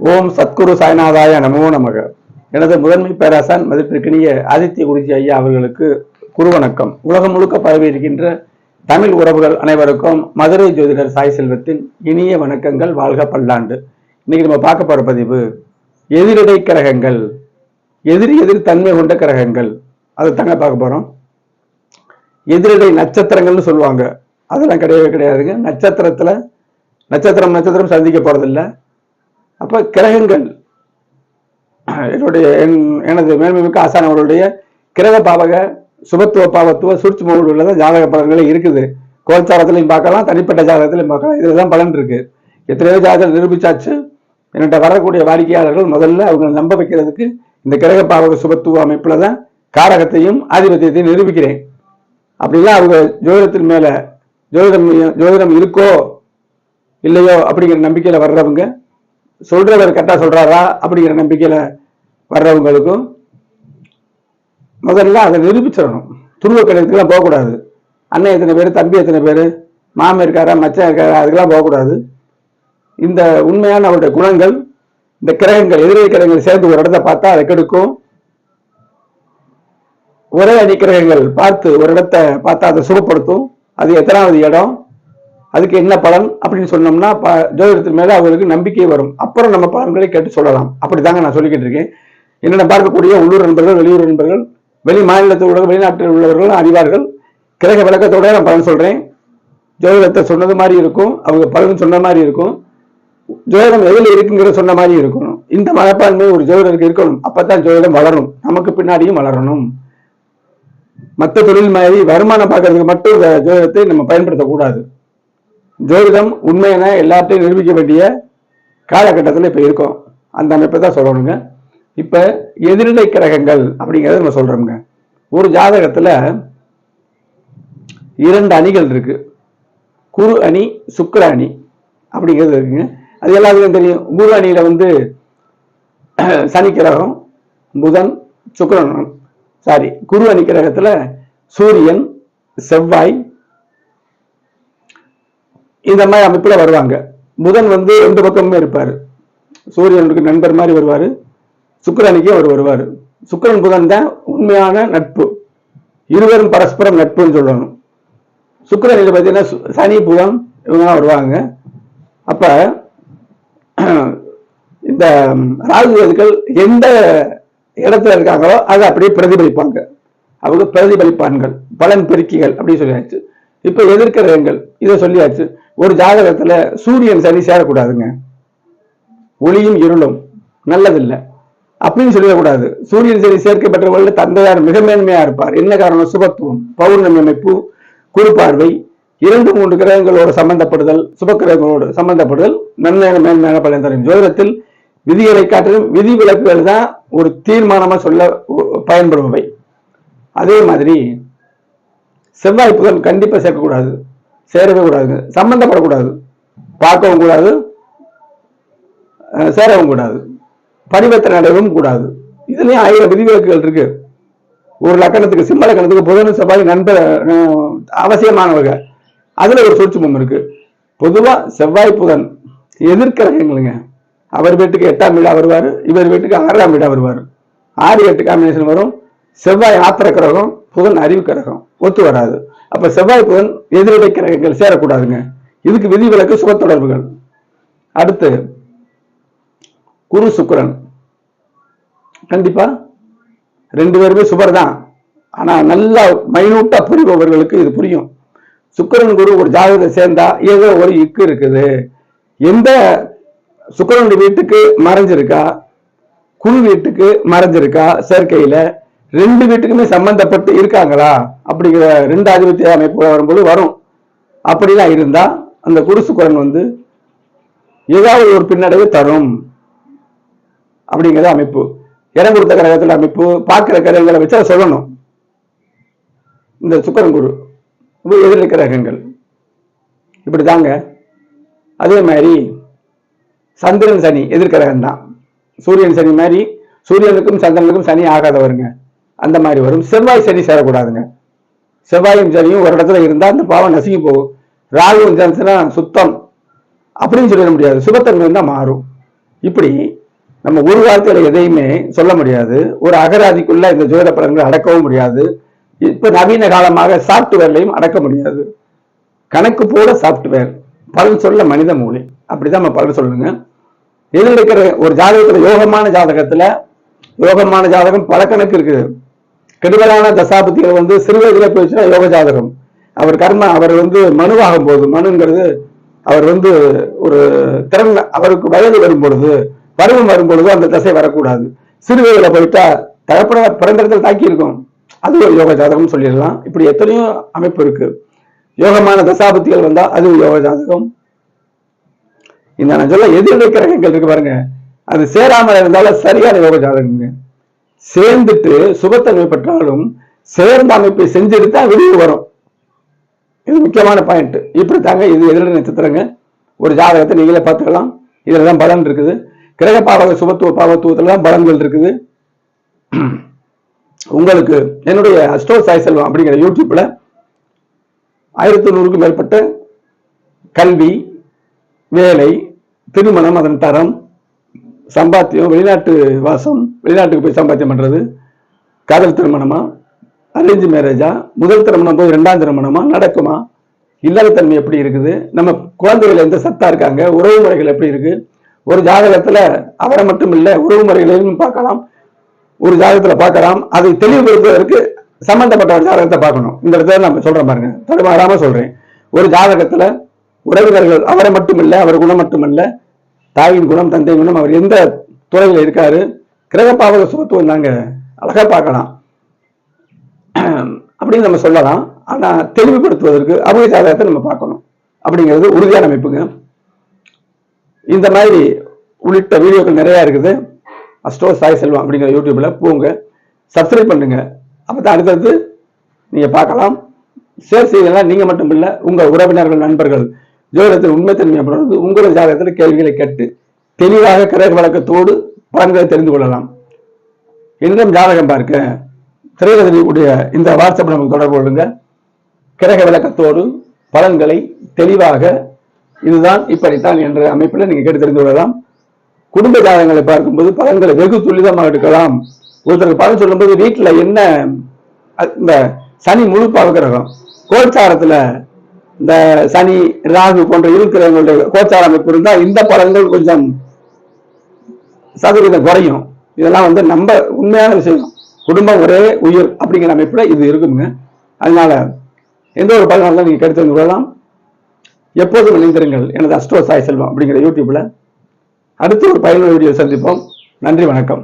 ஓம் சத்குரு சாய்நாதாய நமோ நமக. எனது முதன்மை பேராசான் மதிப்பிற்கினிய ஆதித்ய குருஜி ஐயா அவர்களுக்கு குரு வணக்கம். உலகம் முழுக்க பரவி இருக்கின்ற தமிழ் உறவுகள் அனைவருக்கும் மதுரை ஜோதிடர் சாய் செல்வத்தின் இனிய வணக்கங்கள். வாழ்க பல்லாண்டு. இன்னைக்கு நம்ம பார்க்க போற பதிவு எதிரிடை கிரகங்கள், எதிர் தன்மை கொண்ட கிரகங்கள். அதை தாங்க பார்க்க போறோம். எதிரிடை நட்சத்திரங்கள்னு சொல்லுவாங்க, அதெல்லாம் கிடையவே கிடையாதுங்க. நட்சத்திரம் சந்திக்க போறதில்லை. அப்ப கிரகங்கள், எனது மேன்மைமிக்க ஆசான் அவர்களுடைய கிரக பாவக சுபத்துவ பாவத்துவ சூட்சும உள்ளத ஜாதக பலன்களே இருக்குது. கோச்சாரத்திலையும் பார்க்கலாம், தனிப்பட்ட ஜாதகத்திலையும் பார்க்கலாம். இதுலதான் பலன் இருக்கு. எத்தனையோ ஜாதகம் நிரூபிச்சாச்சு. என்கிட்ட வரக்கூடிய வாடிக்கையாளர்கள் முதல்ல அவங்க நம்ப வைக்கிறதுக்கு இந்த கிரக பாவக சுபத்துவ அமைப்புல தான் காரகத்தையும் ஆதிபத்தியத்தையும் நிரூபிக்கிறேன். அப்படிலாம் அவங்க ஜோதிடத்தின் மேல ஜோதிடம் இருக்கோ இல்லையோ அப்படிங்கிற நம்பிக்கையில வர்றவங்க, சொல்றவர் கரெக்டா சொல்றாரா அப்படிங்கிற நம்பிக்கையில வர்றவங்களுக்கும் முதல்ல அதை நிரூபிச்சிடணும். துருவ கணிதத்துக்கெல்லாம் போகக்கூடாது. அண்ணன் எத்தனை பேர், தம்பி எத்தனை பேர், மாமன் இருக்காரா, மச்சான் இருக்காரா, அதுக்கெல்லாம் போகக்கூடாது. இந்த உண்மையான அவருடைய குணங்கள், இந்த கிரகங்கள், எதிரே கிரகங்கள் சேர்ந்து ஒரு இடத்த பார்த்தா அதை கெடுக்கும். ஒரே அணி கிரகங்கள் பார்த்து ஒரு இடத்தை பார்த்தா அதை சுகப்படுத்தும். அது எத்தனாவது இடம், அதுக்கு என்ன பலன் அப்படின்னு சொன்னோம்னா ஜோதிடத்தின் மேல அவருக்கு நம்பிக்கை வரும். அப்புறம் நம்ம பலன்களை கேட்டு சொல்லலாம். அப்படித்தாங்க நான் சொல்லிக்கிட்டு இருக்கேன். என்னென்ன பார்க்கக்கூடிய உள்ளூர் நண்பர்கள், வெளியூர் நண்பர்கள், வெளி மாநிலத்தில் உள்ள வெளிநாட்டில் உள்ளவர்கள் அறிவார்கள். கிரக விளக்கத்தோட நான் பலன் சொல்றேன். ஜோதிடத்தை சொன்னது மாதிரி இருக்கும், அவங்க பலன் சொன்ன மாதிரி இருக்கும். ஜோதிடம் எதில் இருக்குங்கிற சொன்ன மாதிரி இருக்கணும். இந்த மனப்பான்மை ஒரு ஜோதிடருக்கு இருக்கணும். அப்பதான் ஜோதிடம் வளரும், நமக்கு பின்னாடியும் வளரணும். மற்ற தொழில் மாதிரி வருமானம் பார்க்கறதுக்கு மட்டும் இந்த ஜோதிடத்தை நம்ம பயன்படுத்தக்கூடாது. ஜோதிடம் உண்மையான எல்லாத்தையும் நிரூபிக்க வேண்டிய காலகட்டத்தில் இப்ப இருக்கோம். அந்த அமைப்பை தான் சொல்லணுங்க. இப்ப எதிரிடை கிரகங்கள் அப்படிங்கிறத நம்ம சொல்றோம்ங்க. ஒரு ஜாதகத்துல 2 அணிகள் இருக்கு. குரு அணி, சுக்கிர அணி அப்படிங்கிறது இருக்குங்க. அது எல்லாத்துக்கும் தெரியும். குரு அணியில சனி கிரகம், புதன், சுக்கிரன், குரு அணி கிரகத்துல சூரியன், செவ்வாய், இந்த மாதிரி அமைப்புல வருவாங்க. புதன் 2 பக்கமுமே இருப்பாரு. சூரியனுக்கு நண்பர் மாதிரி வருவாரு, சுக்கிரனுக்கே அவர் வருவாரு. சுக்கிரன் புதன் தான் உண்மையான நட்பு. இருவரும் பரஸ்பரம் நட்புன்னு சொல்லணும். சுக்கிரனில் பார்த்தீங்கன்னா சனி, புதன் இவங்கெல்லாம் வருவாங்க. அப்ப இந்த ராகுகேதுக்கள் எந்த இடத்துல இருக்காங்களோ அதை அப்படியே பிரதிபலிப்பாங்க. அவங்க பிரதிபலிப்பான்கள், பலன் பெருக்கிகள் அப்படின்னு சொல்லியாச்சு. இப்ப எதிர்க்கிறவங்கள் இதை சொல்லியாச்சு. ஒரு ஜாதகத்துல சூரியன் சனி சேரக்கூடாதுங்க. ஒளியும் இருளும் நல்லதில்லை அப்படின்னு சொல்லிடக்கூடாது. சூரியன் சனி சேர்க்கப்பட்டவர்கள் தந்தையார் மிக மேன்மையா இருப்பார். என்ன காரணம்? சுபத்துவம், பௌர்ணமி அமைப்பு, குறுபார்வை, 2-3 கிரகங்களோடு சம்பந்தப்படுதல், சுப கிரகங்களோடு சம்பந்தப்படுதல் நன்மையான மேன்மையான பலன் தரும். ஜோதிடத்தில் விதிகளை காட்டிலும் விதி விலக்குகள் தான் ஒரு தீர்மானமா சொல்ல பயன்படுபவை. அதே மாதிரி செவ்வாய் புதன் கண்டிப்பா சேர்க்கக்கூடாது, சேரவே கூடாதுங்க. சம்பந்தப்படக்கூடாது, பார்க்கவும் கூடாது, சேரவும் கூடாது, பரிவர்த்தனை அடையவும் கூடாது. இதுலயும் 1000 விதிவிலக்குகள் இருக்கு. ஒரு லக்கணத்துக்கு, சிம்ம லக்கணத்துக்கு புதன் செவ்வாய் நண்பர் அவசியமானவங்க. அதுல ஒரு சூட்சுமம் இருக்கு. பொதுவா செவ்வாய் புதன் எதிர்க்கிறவங்களுங்க. அவர் வீட்டுக்கு 8ஆம் வீடா வருவாரு, இவர் வீட்டுக்கு 6ஆம் வீடா வருவாரு. 6-8 காம்பினேஷன் வரும். செவ்வாய் ஆத்திர கிரகம், புதன் அறிவு கிரகம், ஒத்து வராது. அப்ப செவ்வாய் புதன் எதிரிடை கிரகங்கள் சேரக்கூடாதுங்க. இதுக்கு விதிவிலக்கு சுப தொடர்புகள். அடுத்து குரு சுக்கிரன், கண்டிப்பா 2 பேருமே சுபர் தான். ஆனா நல்லா மைனூட்டா புரிபவர்களுக்கு இது புரியும். சுக்கிரன் குரு ஒரு ஜாதகத்தை சேர்ந்தா ஏதோ ஒரு இக்கு இருக்குது. எந்த சுக்கிரனுடைய வீட்டுக்கு மறைஞ்சிருக்கா, குரு வீட்டுக்கு மறைஞ்சிருக்கா, சேர்க்கையில 2 வீட்டுக்குமே சம்பந்தப்பட்டு இருக்காங்களா அப்படிங்கிற 2 ஆதிபத்திய அமைப்பு வரும்போது வரும். அப்படிலாம் இருந்தா அந்த குரு சுக்கிரன் ஏதாவது ஒரு பின்னடைவு தரும் அப்படிங்கிற அமைப்பு. இடம் கொடுத்த கிரகத்துல அமைப்பு, பார்க்கிற கிரகங்களை வச்சு அதை சொல்லணும். இந்த சுக்கிரன் குரு எதிர் கிரகங்கள் இப்படிதாங்க. அதே மாதிரி சந்திரன் சனி எதிர்கிரகம் தான். சூரியன் சனி மாதிரி சூரியனுக்கும் சந்திரனுக்கும் சனி ஆகாதவருங்க. அந்த மாதிரி வரும். செவ்வாய் சனி சேரக்கூடாதுங்க. செவ்வாயும் சனியும் ஒரு இடத்துல இருந்தா அந்த பாவம் நசுங்கி போகும். ராகுவும் சேர்ந்துச்சுன்னா சுத்தம் அப்படின்னு சொல்லிட முடியாது. சுபத்தன்மை தான் மாறும். இப்படி நம்ம ஒரு வார்த்தையில எதையுமே சொல்ல முடியாது. ஒரு அகராதிக்குள்ள இந்த ஜோதிட பலன்கள் அடக்கவும் முடியாது. இப்ப நவீன காலமாக சாப்ட்வேர்லையும் அடக்க முடியாது. கணக்கு போல சாப்ட்வேர், பலன் சொல்ல மனித மூளை. அப்படிதான் நம்ம பலன் சொல்லுங்க. எதில் இருக்கிற ஒரு ஜாதகத்துல யோகமான ஜாதகம் பல கணக்கு இருக்குது. கெடுதலான தசாபதிகள் சிறு வயதுல போயிடுச்சுன்னா யோக ஜாதகம். அவர் மனுவாகும் போது, மனுங்கிறது அவர் ஒரு திறன், அவருக்கு வயது வரும் பொழுது, பருவம் வரும் பொழுது அந்த தசை வரக்கூடாது. சிறு வயதுல போயிட்டா தகப்பன பிறந்தத்தில் தாக்கி இருக்கும், அது ஒரு யோக ஜாதகம் சொல்லிடலாம். இப்படி எத்தனையோ அமைப்பு இருக்கு. யோகமான தசாபதிகள் வந்தா அது யோக ஜாதகம். இந்த நான் சொல்ல எதிர்நிலை கிரகங்கள் இருக்கு பாருங்க, அது சேராமல் இருந்தாலும் சரியான யோக ஜாதகங்க. சேர்ந்துட்டு சுபத்தன்மை பெற்றாலும் சேர்ந்த அமைப்பை செஞ்செடுத்தா விரிவு வரும். இது முக்கியமான பாயிண்ட். இப்படி தாங்க இது எதிர்நிலை நட்சத்திரங்க. ஒரு ஜாதகத்தை நீங்களே பார்த்துக்கலாம். இதுலதான் பலன் இருக்குது. கிரக பாவக சுபத்துவ பாவத்துவத்துல தான் பலன்கள் இருக்குது. உங்களுக்கு என்னுடைய அஸ்ட்ரோ சாய் செல்வம் அப்படிங்கிற யூடியூப்ல 1900க்கும் மேற்பட்ட கல்வி, வேலை, திருமணம், அதன் தரம், சம்பாத்தியம், வெளிநாட்டு வாசம், வெளிநாட்டுக்கு போய் சம்பாத்தியம் பண்றது, காதல் திருமணமா, அரேஞ்ச் மேரேஜா, முதல் திருமணம் போது இரண்டாம் திருமணமா, நடக்குமா, இல்லறத்தன்மை எப்படி இருக்குது, நம்ம குழந்தைகள் எந்த சத்தா இருக்காங்க, உறவு முறைகள் எப்படி இருக்கு, ஒரு ஜாதகத்துல அவரை மட்டும் இல்ல உறவு முறைகளையும் பார்க்கலாம். ஒரு ஜாதகத்துல பார்க்கலாம். அதை தெளிவுபடுத்துவதற்கு சம்பந்தப்பட்ட ஒரு ஜாதகத்தை பார்க்கணும். இந்த இடத்துல நம்ம சொல்றேன் பாருங்க, தடுமாறாம சொல்றேன். ஒரு ஜாதகத்துல உறவினர்கள் அவரை மட்டும் இல்ல, அவர் குணம் மட்டுமல்ல, தாயின் குணம், தந்தை குணம், அவர் எந்த துறையில இருக்காரு, கிரக பாவக சுபத்துவம் நாங்க அழகா பார்க்கலாம் அப்படின்னு நம்ம சொல்லலாம். ஆனா தெளிவுபடுத்துவதற்கு அவங்க ஜாதகத்தை நம்ம பார்க்கணும் அப்படிங்கிறது உறுதியான அமைப்புங்க. இந்த மாதிரி உள்ளிட்ட வீடியோக்கள் நிறைய இருக்குது. அஸ்ட்ரோ சாய் செல்வம் அப்படிங்கிற யூடியூப்ல போங்க, சப்ஸ்கிரைப் பண்ணுங்க. அப்பதான் அடுத்தது நீங்க பார்க்கலாம். ஷேர் செய்யலாம். நீங்க மட்டும் இல்ல, உங்க உறவினர்கள், நண்பர்கள் ஜோதிடத்தில் உண்மைத்தன்மை அப்படின்றது உங்களோட ஜாதகத்தில் கேள்விகளை கேட்டு தெளிவாக கிரக வழக்கத்தோடு பலன்களை தெரிந்து கொள்ளலாம். என்னிடம் ஜாதகம் பார்க்க திரையுடைய இந்த வாட்ஸ்அப் நமக்கு தொடர்பு கொள்ளுங்க. கிரக விளக்கத்தோடு பலன்களை தெளிவாக இதுதான் இப்படித்தான் என்ற அமைப்பில் நீங்க கேட்டு தெரிந்து கொள்ளலாம். குடும்ப ஜாதகங்களை பார்க்கும்போது பலன்களை வெகு துல்லிதமாக எடுக்கலாம். ஒருத்தருக்கு பலன் சொல்லும்போது வீட்டுல என்ன, இந்த சனி முழு பாவகிரகம் கோச்சாரத்துல இந்த சனி, ராகு போன்ற இருக்கிறவங்களுடைய கோச்சார அமைப்பு இருந்தா இந்த பலன்கள் கொஞ்சம் சதவீதம் குறையும். இதெல்லாம் நம்ம உண்மையான விஷயம். குடும்பம் ஒரே உயிர் அப்படிங்கிற அமைப்புல இது இருக்குங்க. அதனால எந்த ஒரு பலனாலும் நீங்க கருத்து வந்து கொள்ளலாம். எப்போதும் இணைந்திருங்கள் எனது அஸ்ட்ரோ சாய் செல்வம் அப்படிங்கிற யூடியூப்ல. அடுத்து ஒரு பயனுள்ள வீடியோ சந்திப்போம். நன்றி, வணக்கம்.